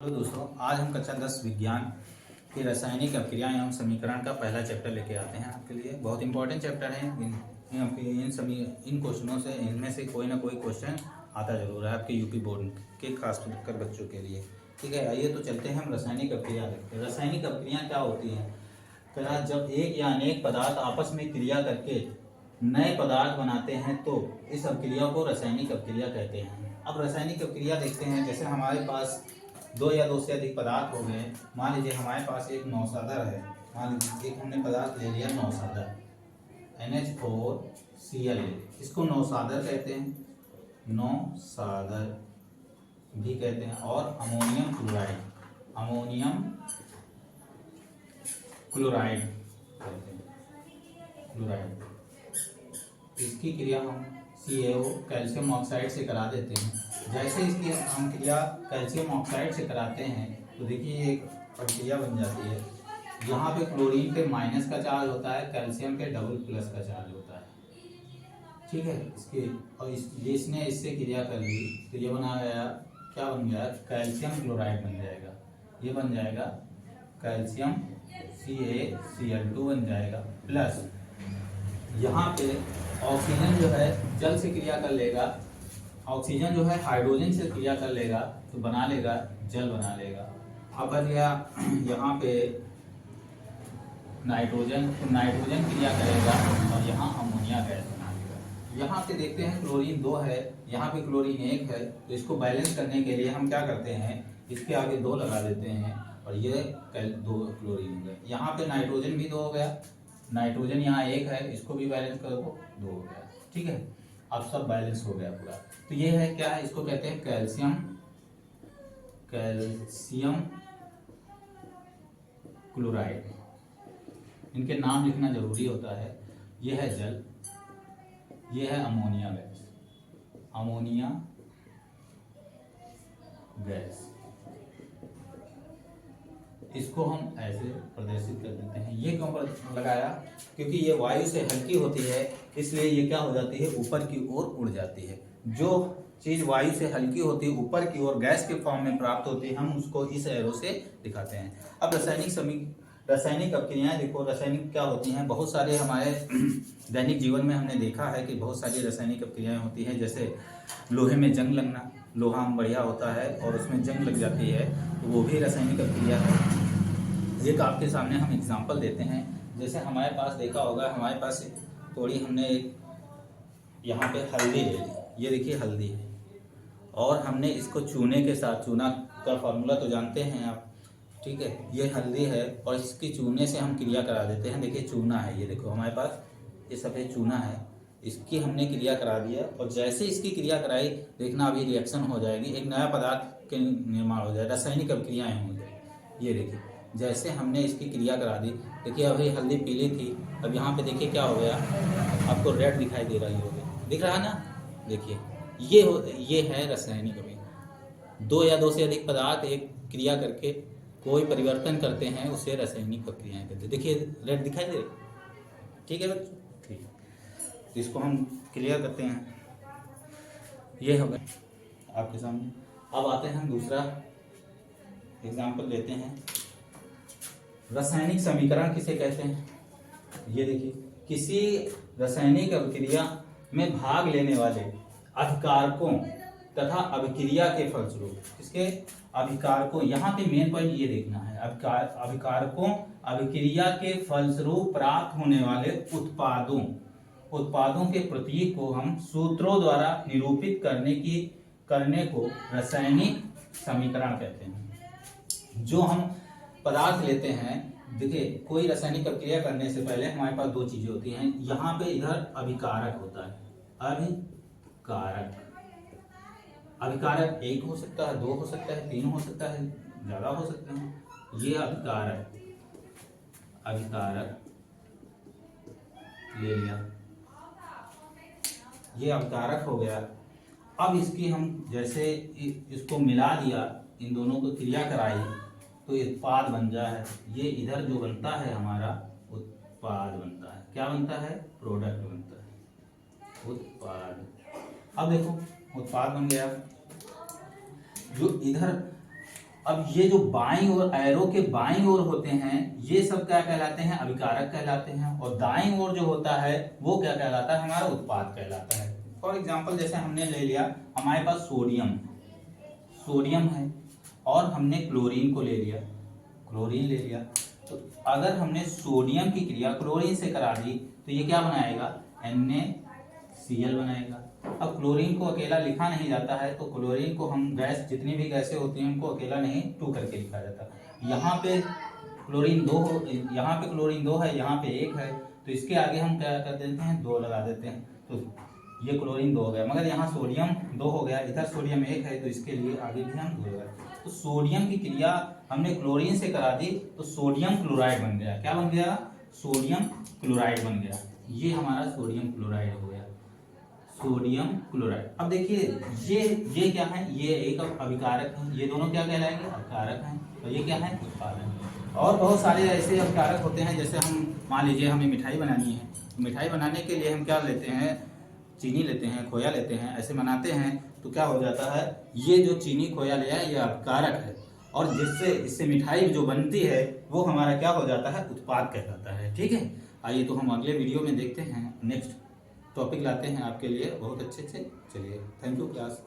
Hello दोस्तों, आज हम कक्षा 10 विज्ञान की रासायनिक अपक्रिया एवं समीकरण का पहला चैप्टर लेके आते हैं आपके लिए। बहुत इंपॉर्टेंट चैप्टर है। इन क्वेश्चनों से इनमें से कोई ना कोई क्वेश्चन आता जरूर है आपके यूपी बोर्ड के खास कर बच्चों के लिए। ठीक है, आइए तो चलते हैं हम रासायनिक अपक्रिया देखते हैं। रासायनिक अपक्रिया क्या होती है? जब एक या अनेक पदार्थ आपस में क्रिया करके नए पदार्थ बनाते हैं तो इस अपक्रिया को रासायनिक अपक्रिया कहते हैं। अब रासायनिक अपक्रिया देखते हैं, जैसे हमारे पास दो या दो से अधिक पदार्थ हो गए। मान लीजिए हमारे पास एक नौसादर है। मान लीजिए एक हमने पदार्थ ले लिया नौसादर NH4Cl, इसको नौसादर कहते हैं, नौसादर भी कहते हैं। और अमोनियम क्लोराइड कहते हैं, क्लोराइड। इसकी क्रिया हम CaO कैल्शियम ऑक्साइड से करा देते हैं। जैसे इसकी हम क्रिया कैल्शियम ऑक्साइड से कराते हैं तो देखिए एक प्रक्रिया बन जाती है। यहाँ पे क्लोरीन पे माइनस का चार्ज होता है, कैल्शियम पे डबल प्लस का चार्ज होता है। ठीक है, इसने इससे क्रिया कर ली तो ये बना गया, क्या बन गया? कैल्शियम क्लोराइड बन जाएगा। ये बन जाएगा कैल्शियम CaCl2 बन जाएगा। प्लस यहाँ पे ऑक्सीजन जो है जल से क्रिया कर लेगा, ऑक्सीजन जो है हाइड्रोजन से क्रिया कर लेगा तो बना लेगा, जल बना लेगा। अब बन गया यहाँ पे नाइट्रोजन, तो नाइट्रोजन क्रिया करेगा और यहाँ अमोनिया गैस बना लेगा। यहाँ पे देखते हैं क्लोरीन 2 है, यहाँ पे क्लोरीन 1 है, तो इसको बैलेंस करने के लिए हम क्या करते हैं, इसके आगे 2 लगा देते हैं और ये 2 क्लोरीन हो गए। यहाँ पे नाइट्रोजन भी 2 हो गया, नाइट्रोजन यहाँ 1 है, इसको भी बैलेंस करो 2 हो गया। ठीक है, अब सब बैलेंस हो गया पूरा। तो ये है क्या है, इसको कहते हैं कैल्शियम क्लोराइड। इनके नाम लिखना जरूरी होता है। ये है जल, ये है अमोनिया गैस। इसको हम ऐसे प्रदर्शित कर देते हैं। ये क्यों लगाया? क्योंकि ये वायु से हल्की होती है, इसलिए ये क्या हो जाती है, ऊपर की ओर उड़ जाती है। जो चीज वायु से हल्की होती है, ऊपर की ओर गैस के फॉर्म में प्राप्त होती है, हम उसको इस एरो से दिखाते हैं। अब रासायनिक अपक्रियाएं देखो, रासायनिक क्या होती हैं, बहुत सारे हमारे दैनिक जीवन में हमने देखा है कि बहुत सारी रासायनिक अपक्रियाएं होती हैं। जैसे लोहे में जंग लगना, लोहा बढ़िया होता है और उसमें जंग लग जाती है, तो वो भी रासायनिक अपक्रिया है। एक आपके सामने हम एग्जांपल देते हैं। जैसे हमारे पास देखा होगा, हमारे पास थोड़ी हमने यहाँ पे हल्दी ले ली, ये देखिए हल्दी है, और हमने इसको चूने के साथ, चूना का फॉर्मूला तो जानते हैं आप, ठीक है, ये हल्दी है और इसकी चूने से हम क्रिया करा देते हैं। देखिए चूना है, ये देखो हमारे पास ये सफ़ेद चूना है, इसकी हमने क्रिया करा दिया और जैसे इसकी क्रिया कराई, देखना अभी रिएक्शन हो जाएगी, एक नया पदार्थ के निर्माण हो जाए, रासायनिक अपक्रियाएं हो जाए। ये देखिए जैसे हमने इसकी क्रिया करा दी, देखिए अभी हल्दी पीली थी, अब यहाँ पे देखिए क्या हो गया, आपको रेड दिखाई दे रही होगी, दिख रहा है ना? देखिए ये है रासायनिक अपक्रिया। 2 या 2 से अधिक पदार्थ एक क्रिया करके कोई परिवर्तन करते हैं, उसे रासायनिक प्रक्रियाएं कहते हैं। देखिए रेड दिखाई दे रही, ठीक है बच्चों? ठीक है, तो इसको हम क्लियर करते हैं। ये हो गया आपके सामने। अब आते हैं हम दूसरा एग्जाम्पल लेते हैं। रासायनिक समीकरण किसे कहते हैं? ये देखिए, किसी रासायनिक अभिक्रिया में भाग लेने वाले अभिकारकों तथा अभिक्रिया के फलस्वरूप, इसके अभिकारकों, यहाँ पे मेन पॉइंट ये देखना है, अभिकारकों अभिक्रिया के फलस्वरूप प्राप्त होने वाले उत्पादों के प्रतीक को हम सूत्रों द्वारा निरूपित करने को रासायनिक समीकरण कहते हैं। जो हम पदार्थ लेते हैं, देखिए कोई रासायनिक प्रक्रिया करने से पहले हमारे पास 2 चीजें होती हैं। यहाँ पे इधर अभिकारक होता है, अभिकारक 1 हो सकता है, 2 हो सकता है, 3 हो सकता है, ज्यादा हो सकते हैं। ये अभिकारक ले लिया, ये अभिकारक हो गया। अब इसकी हम जैसे इसको मिला दिया, इन दोनों को क्रिया कराई तो उत्पाद बन जाए। ये इधर जो बनता है हमारा उत्पाद बनता है, क्या बनता है? प्रोडक्ट बनता है, उत्पाद। अब देखो उत्पाद बन गया। जो इधर अब ये जो बाईं ओर, एरो के बाईं ओर होते हैं, ये सब क्या कहलाते हैं? अभिकारक कहलाते हैं। और दाईं ओर जो होता है वो क्या कहलाता है? हमारा उत्पाद कहलाता है। फॉर एग्जाम्पल जैसे हमने ले लिया, हमारे पास सोडियम है और हमने क्लोरीन को ले लिया, क्लोरीन ले लिया। तो अगर हमने सोडियम की क्रिया क्लोरीन से करा दी तो ये क्या बनाएगा? NaCl बनाएगा। अब क्लोरीन को अकेला लिखा नहीं जाता है, तो क्लोरीन को हम गैस, जितनी भी गैसें होती हैं उनको अकेला नहीं 2 करके लिखा जाता है। यहाँ पे क्लोरीन 2 यहाँ पे क्लोरीन 2 है, यहाँ पे 1 है, तो इसके आगे हम क्या कर देते हैं? 2 लगा देते हैं, तो ये क्लोरीन 2 हो गया। मगर यहाँ सोडियम 2 हो गया, इधर सोडियम 1 है, तो इसके लिए आगे भी हम 2 लगाए। तो सोडियम की क्रिया हमने क्लोरीन से करा दी तो सोडियम क्लोराइड बन गया। क्या बन गया? सोडियम क्लोराइड बन गया। ये हमारा सोडियम क्लोराइड हो गया, सोडियम क्लोराइड। अब देखिए ये क्या है? ये एक अभिकारक है, ये दोनों क्या कहलाएंगे? अभिकारक हैं। तो ये क्या है? उत्पाद है। और बहुत सारे ऐसे अभिकारक होते हैं, जैसे हम मान लीजिए हमें मिठाई बनानी है, मिठाई बनाने के लिए हम क्या लेते हैं? चीनी लेते हैं, खोया लेते हैं, ऐसे बनाते हैं। तो क्या हो जाता है? ये जो चीनी खोया लिया है ये अभिकारक है, और जिससे इससे मिठाई जो बनती है वो हमारा क्या हो जाता है? उत्पाद कहलाता है। ठीक है, आइए तो हम अगले वीडियो में देखते हैं, नेक्स्ट टॉपिक लाते हैं आपके लिए बहुत अच्छे से। चलिए, थैंक यू क्लास।